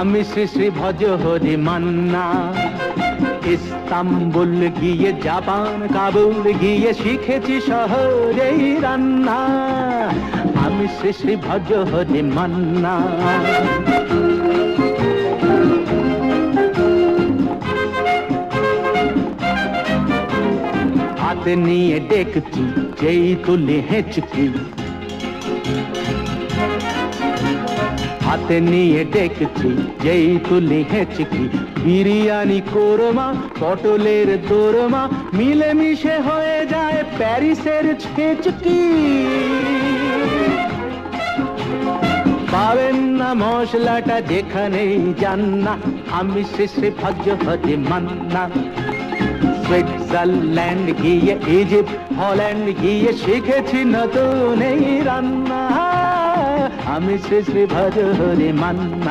আমি শ্রী শ্রী ভজ হরি মান্না। ইস্তাম্বুল গিয়ে জাপান কাবুল গিয়ে শিখেছি শহরেই রান্না। আমি শ্রী শ্রী ভজ হরি মান্না। হাতে নিয়ে ডেকছি যেই তুলি হেঁচকি, হাতে নিয়ে ডেকছি যেই তুলি হেঁচকি। বিরিয়ানি কোরমা পটলের দোরমা মিলেমিশে হয়ে যায় প্যারিসের ছেচকি। পাবেন না মশলাটা যেখানেই যান না। আমি শ্রী শ্রী ভজ হরি মান্না। সুইজারল্যান্ড গিয়ে ইজিপ্ট হল্যান্ড গিয়ে শিখেছি নতুন এই রান্না। আমি শ্রী শ্রী ভজ হরি মান্না।